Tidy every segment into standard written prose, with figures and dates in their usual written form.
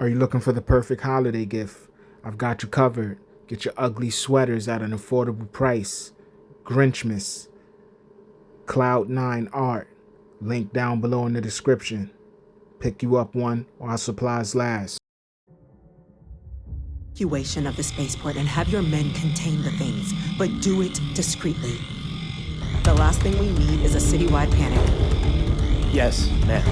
Are you looking for the perfect holiday gift? I've got you covered. Get your ugly sweaters at an affordable price. Grinchmas. Cloud9 Art. Link down below in the description. Pick you up one while supplies last. Evacuation of the spaceport and have your men contain the things, but do it discreetly. The last thing we need is a citywide panic. Yes, ma'am.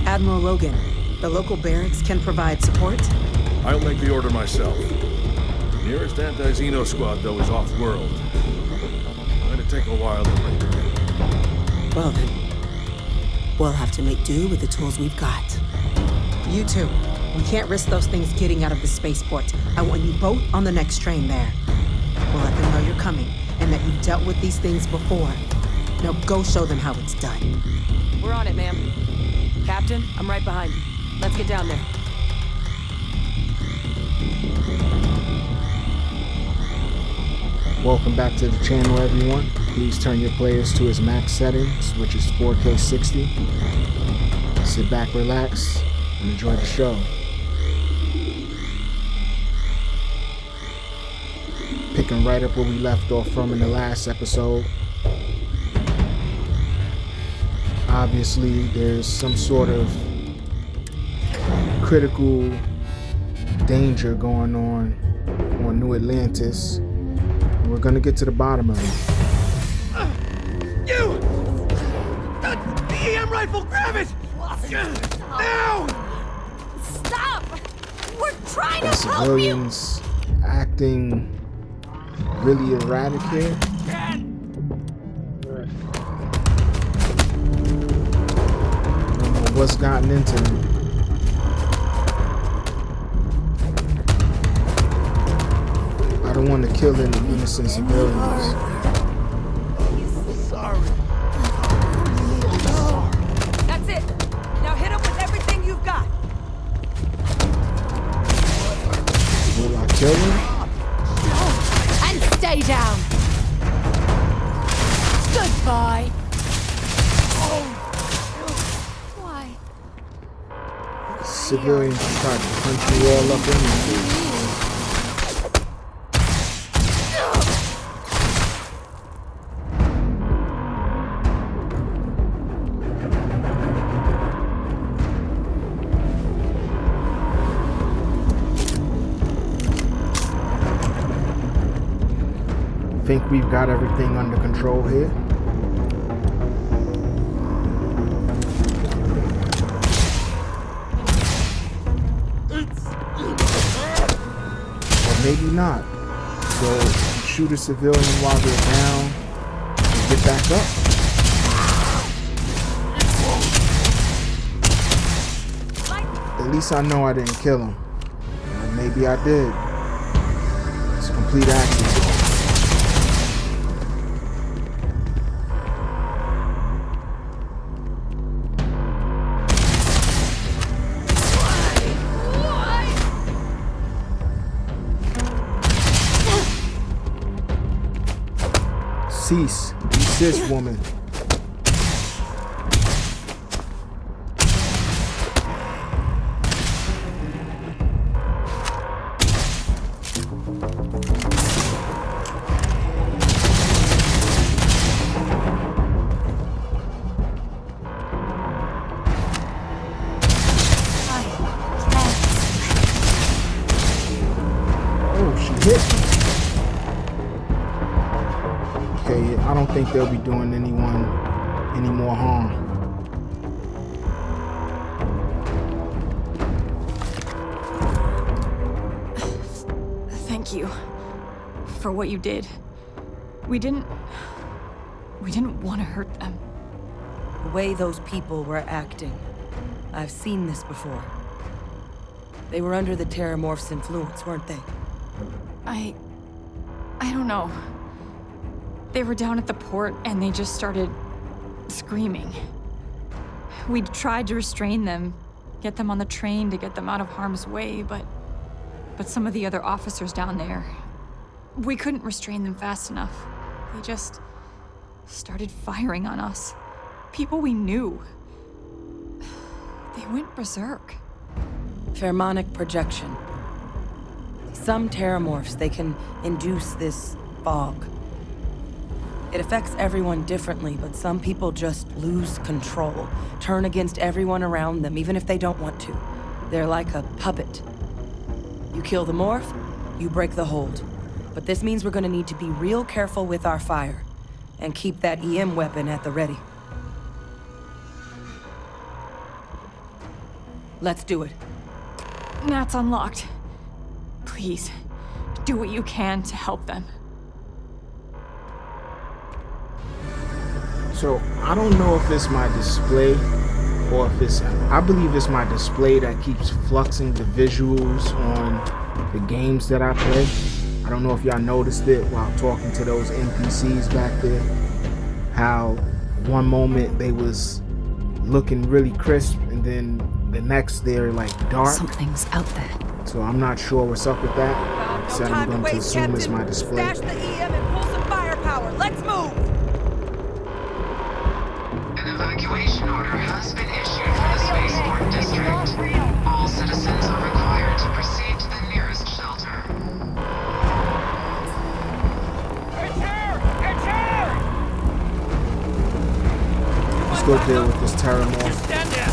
Admiral Logan, the local barracks can provide support? I'll make the order myself. Nearest anti-Xeno squad, though, is off-world. Going to take a while to bring together. Well then, we'll have to make do with the tools we've got. You two, we can't risk those things getting out of the spaceport. I want you both on the next train there. We'll let them know you're coming and that you've dealt with these things before. Now go show them how it's done. We're on it, ma'am. Captain, I'm right behind you. Let's get down there. Welcome back to the channel, everyone. Please turn your players to its max settings, which is 4K 60. Sit back, relax, and enjoy the show. Picking right up where we left off from in the last episode. Obviously, there's some sort of critical danger going on New Atlantis. We're gonna get to the bottom of it. You! The EM rifle, grab it! Now! Stop! We're trying The to help you! civilians acting really erratic here. I don't know what's gotten into them. I don't want to kill any innocent civilians. Sorry. That's it! Now hit him with everything you've got! Will I kill him? And stay down! Goodbye! Why? Civilians tried to punch me all up in me. Think we've got everything under control here. Or maybe not. So shoot a civilian while they're down and get back up. At least I know I didn't kill him. Or maybe I did. It's a complete accident. Cease. Desist, woman. Oh, she hit me. Okay, I don't think they'll be doing anyone any more harm. Thank you for what you did. We didn't want to hurt them. The way those people were acting. I've seen this before. They were under the Terrormorph's influence, weren't they? I don't know. They were down at the port and they just started screaming. We tried to restrain them, get them on the train to get them out of harm's way, but some of the other officers down there, we couldn't restrain them fast enough. They just started firing on us. People we knew. They went berserk. Pheromonic projection. Some terrormorphs, they can induce this fog. It affects everyone differently, but some people just lose control, turn against everyone around them, even if they don't want to. They're like a puppet. You kill the morph, you break the hold. But this means we're gonna need to be real careful with our fire, and keep that EM weapon at the ready. Let's do it. Nat's unlocked. Please, do what you can to help them. So I don't know if it's my display or if it's, I believe it's my display that keeps fluxing the visuals on the games that I play. I don't know if y'all noticed it while talking to those NPCs back there, how one moment they was looking really crisp and then the next they're like dark. Something's out there. So I'm not sure what's up with that. No So I'm time to going to waste, assume it's Captain. my display. Stash the EM and pull some firepower. Let's move! An evacuation order has been issued for the spaceport district. All citizens are required to proceed to the nearest shelter. Let's go deal with this Terrormorph. Stand there!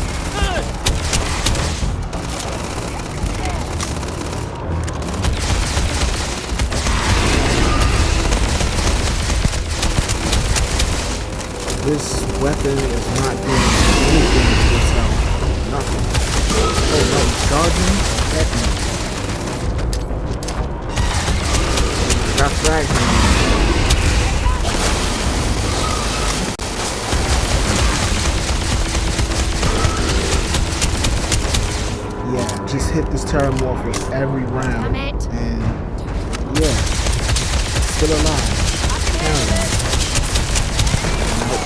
This weapon is not doing anything to itself. Nothing. Oh no, he's charging? Heck no. Got fragmented. Yeah, just hit this Terrormorph with every round. And yeah, still alive.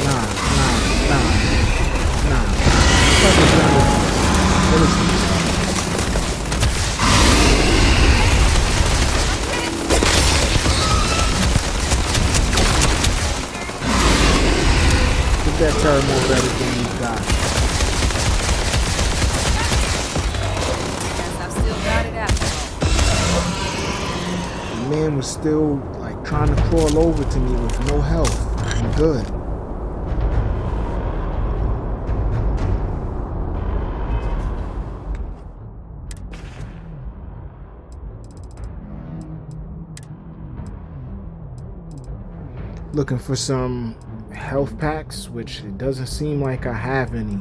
Nah. Give that Terrormorph everything you got. I've still got it after all. The man was still like trying to crawl over to me with no health. I'm good. Looking for some health packs, which it doesn't seem like I have any.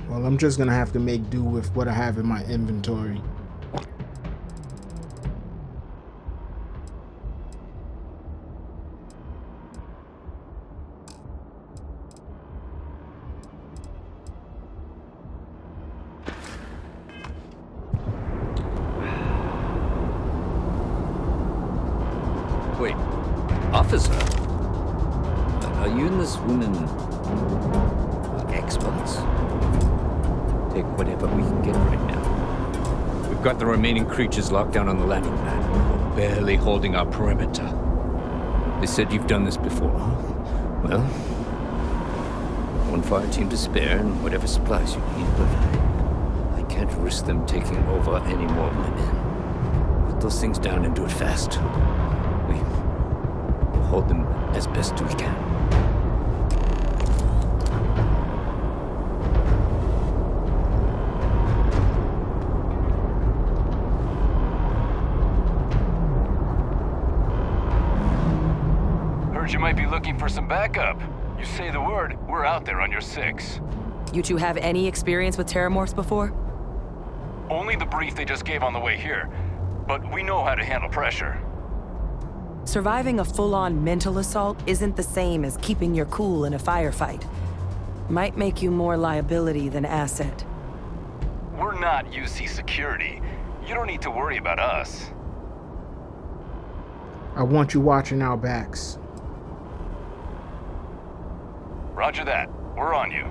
Well, I'm just gonna have to make do with what I have in my inventory. Wait, officer? Are you and this woman experts? Take whatever we can get right now. We've got the remaining creatures locked down on the landing pad. We're barely holding our perimeter. They said you've done this before. Well, one fire team to spare and whatever supplies you need, but I can't risk them taking over any more of my men. Put those things down and do it fast. We'll hold them as best we can. Heard you might be looking for some backup. You say the word, we're out there on your 6. You two have any experience with terrormorphs before? Only the brief they just gave on the way here, but we know how to handle pressure. Surviving a full-on mental assault isn't the same as keeping your cool in a firefight. Might make you more liability than asset. We're not UC security. You don't need to worry about us. I want you watching our backs. Roger that. We're on you.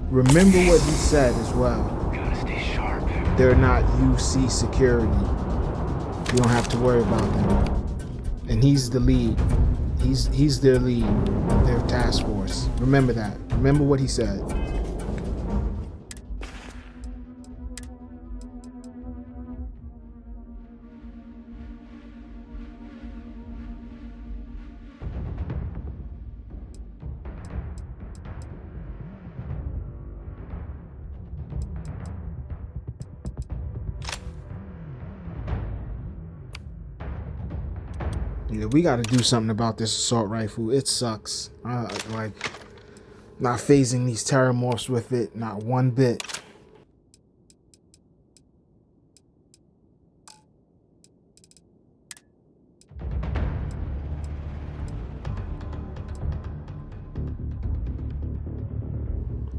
Remember what he said as well. Gotta stay sharp. They're not UC security. You don't have to worry about them. And he's the lead. He's their lead, their task force. Remember that. Remember what he said. Yeah, we got to do something about this assault rifle. It sucks. Like, not phasing these Terrormorphs with it, not one bit.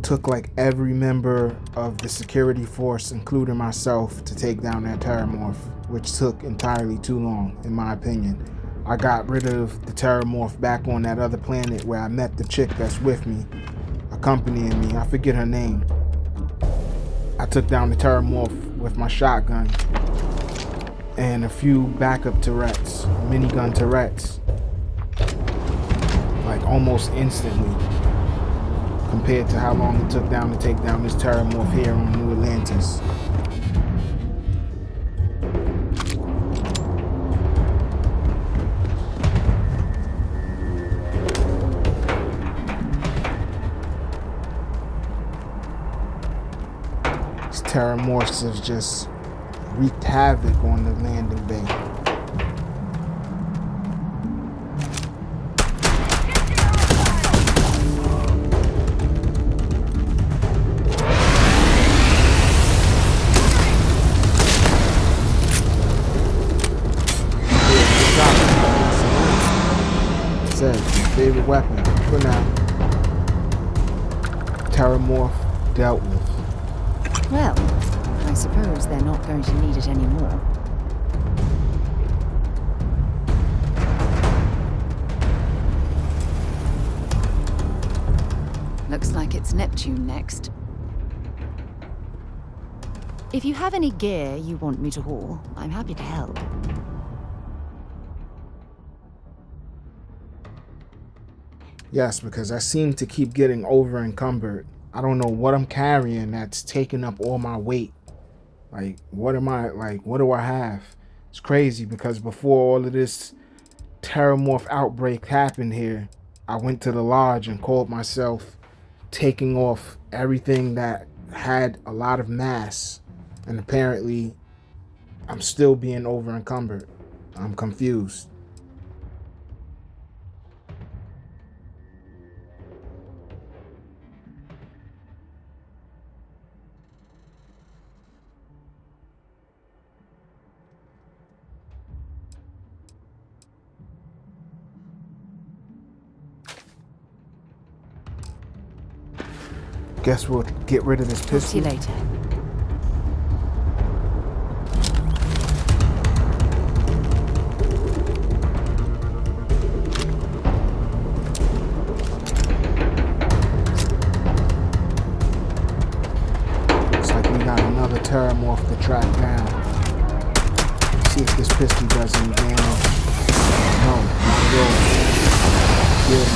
Took like every member of the security force, including myself, to take down that Terrormorph, which took entirely too long, in my opinion. I got rid of the Terrormorph back on that other planet where I met the chick that's with me, accompanying me. I forget her name. I took down the Terrormorph with my shotgun and a few backup turrets, minigun turrets, like almost instantly, compared to how long it took to take down this Terrormorph here on New Atlantis. Terrormorphs have just wreaked havoc on the landing bay. Said favorite weapon for now. Terrormorph dealt with. Well, I suppose they're not going to need it anymore. Looks like it's Neptune next. If you have any gear you want me to haul, I'm happy to help. Yes, because I seem to keep getting over encumbered. I don't know what I'm carrying that's taking up all my weight. Like, what do I have? It's crazy because before all of this Terrormorph outbreak happened here, I went to the lodge and called myself taking off everything that had a lot of mass. And apparently, I'm still being over encumbered. I'm confused. Guess we'll get rid of this pistol. See you later. Looks like we got another Terrormorph to track down. Let's see if this pistol does any damage. No, not at all. Yeah,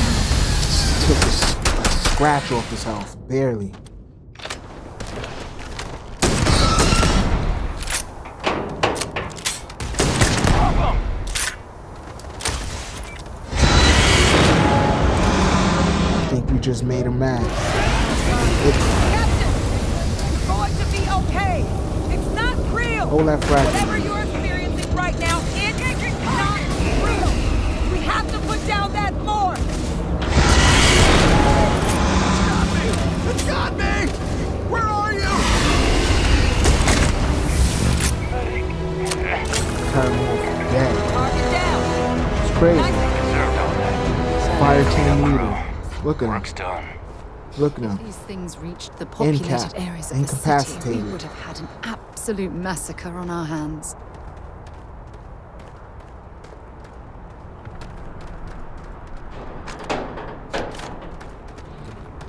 took a scratch off his health, barely. I think we just made him mad. Captain, you're going to be okay. It's not real. Hold that fragment. Whatever you're experiencing right now, it is not real. We have to put down that morph. It's got me! Where are you? Terrormorph dead. Target down. It's crazy. Fire team Crew. leader. Look at Work's him. done. Look at him. These things reached the populated Incapped, areas of the city, incapacitated. we would have had an absolute massacre on our hands.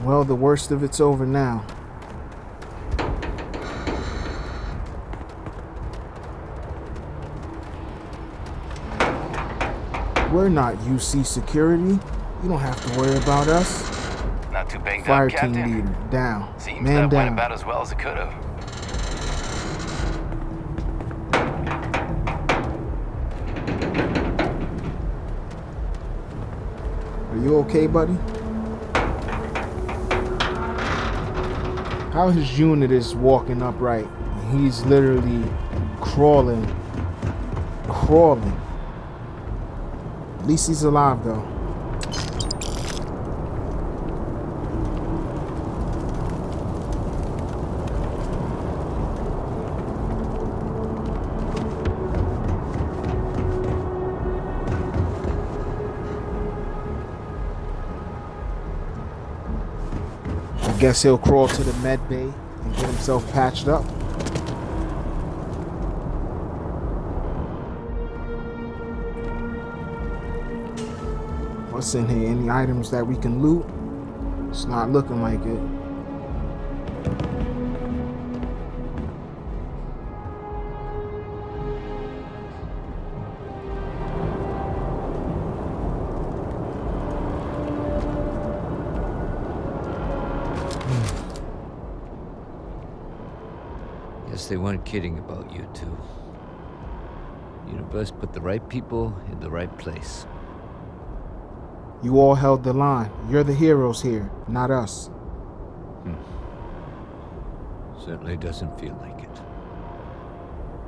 Well, the worst of it's over now. We're not UC security. You don't have to worry about us. Not too banged Fire up, team Captain? leader, down. Seems Man that went down. about as well as it could have. Are you okay, buddy? How his unit is walking upright. He's literally crawling. At least he's alive, though. I guess he'll crawl to the med bay and get himself patched up. What's in here? Any items that we can loot? It's not looking like it. Guess they weren't kidding about you two. Universe put the right people in the right place. You all held the line. You're the heroes here, not us. Certainly doesn't feel like it.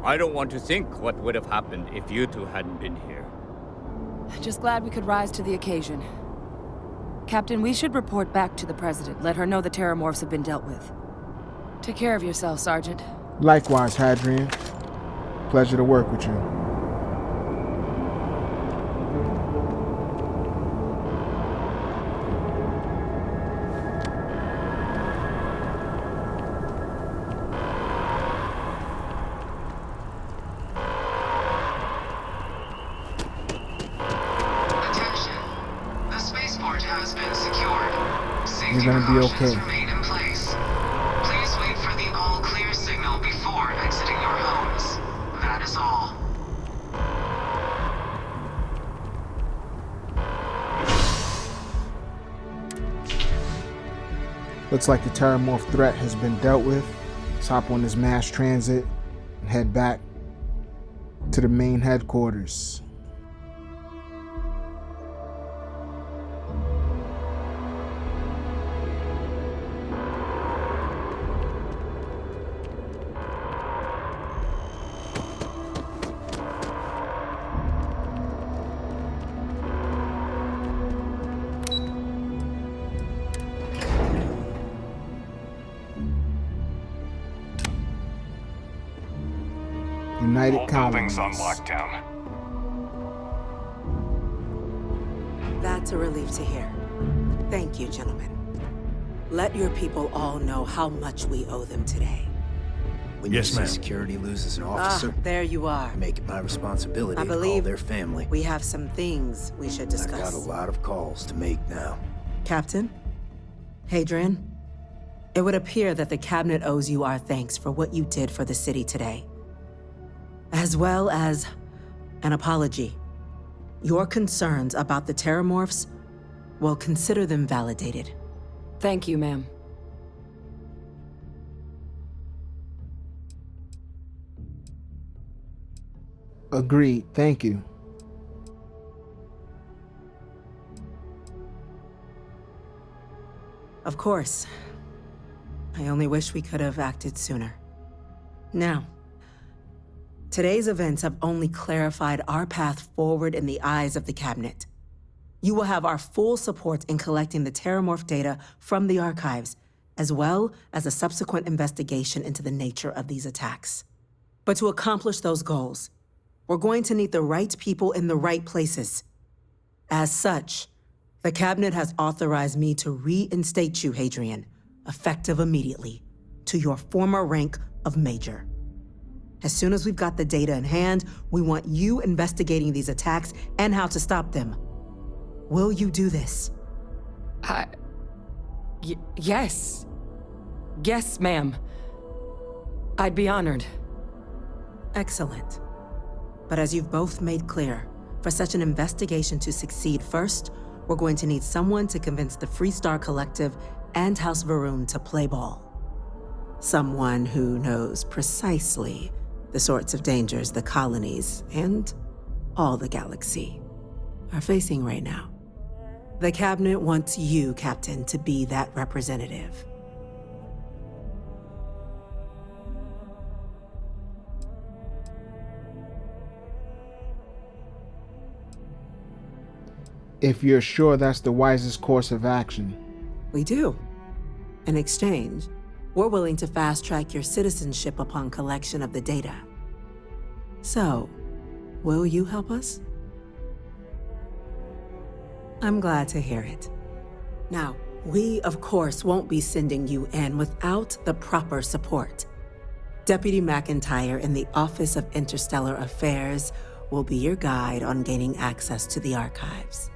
I don't want to think what would have happened if you two hadn't been here. Just glad we could rise to the occasion. Captain, we should report back to the President. Let her know the Terrormorphs have been dealt with. Take care of yourself, Sergeant. Likewise, Hadrian. Pleasure to work with you. You're gonna be okay. Remain in place. Please wait for the all clear signal before exiting your homes. That is all. Looks like the Terrormorph threat has been dealt with. Let's hop on this mass transit and head back to the main headquarters. United Whole Colonies. building's on lockdown. That's a relief to hear. Thank you, gentlemen. Let your people all know how much we owe them today. When Yes, UC ma'am. security loses an officer, There you are. I make it my responsibility I to call believe their family. we have some things we should I've discuss. got a lot of calls to make now. Captain, Hadrian, it would appear that the Cabinet owes you our thanks for what you did for the city today, as well as an apology. Your concerns about the Terrormorphs, well, consider them validated. Thank you, ma'am. Agreed. Thank you. Of course. I only wish we could have acted sooner. Now, today's events have only clarified our path forward in the eyes of the Cabinet. You will have our full support in collecting the Terrormorph data from the archives, as well as a subsequent investigation into the nature of these attacks. But to accomplish those goals, we're going to need the right people in the right places. As such, the Cabinet has authorized me to reinstate you, Hadrian, effective immediately, to your former rank of Major. As soon as we've got the data in hand, we want you investigating these attacks and how to stop them. Will you do this? Yes. Yes, ma'am. I'd be honored. Excellent. But as you've both made clear, For such an investigation to succeed, first, we're going to need someone to convince the Freestar Collective and House Varun to play ball. Someone who knows precisely the sorts of dangers the colonies and all the galaxy are facing right now. The Cabinet wants you, Captain, to be that representative. If you're sure that's the wisest course of action. We do. In exchange, we're willing to fast-track your citizenship upon collection of the data. So, will you help us? I'm glad to hear it. Now, we, of course, won't be sending you in without the proper support. Deputy McIntyre in the Office of Interstellar Affairs will be your guide on gaining access to the archives.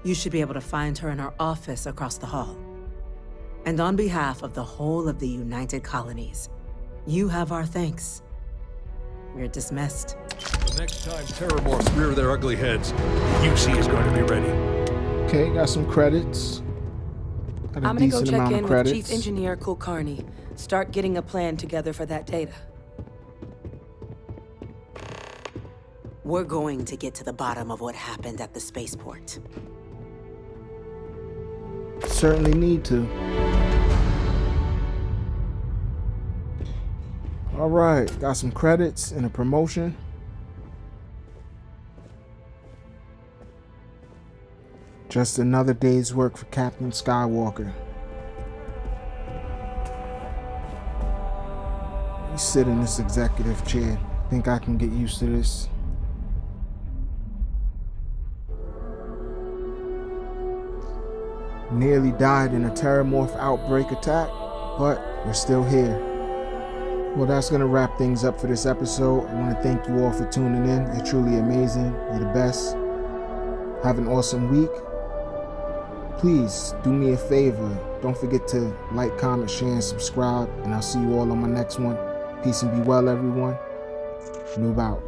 You should be able to find her in her office across the hall. And on behalf of the whole of the United Colonies, you have our thanks. You're dismissed. The next time Terrormorphs rear their ugly heads, UC is going to be ready. Okay, got some credits. Got a I'm gonna go decent check amount in of with credits. Chief Engineer Kulkarni. Start getting a plan together for that data. We're going to get to the bottom of what happened at the spaceport. Certainly need to. All right, got some credits and a promotion. Just another day's work for Captain Skywalker. You sit in this executive chair. Think I can get used to this? Nearly died in a Terrormorph outbreak attack, but we're still here. Well, that's going to wrap things up for this episode. I want to thank you all for tuning in. You're truly amazing. You're the best. Have an awesome week. Please do me a favor. Don't forget to like, comment, share, and subscribe. And I'll see you all on my next one. Peace and be well, everyone. Noob out.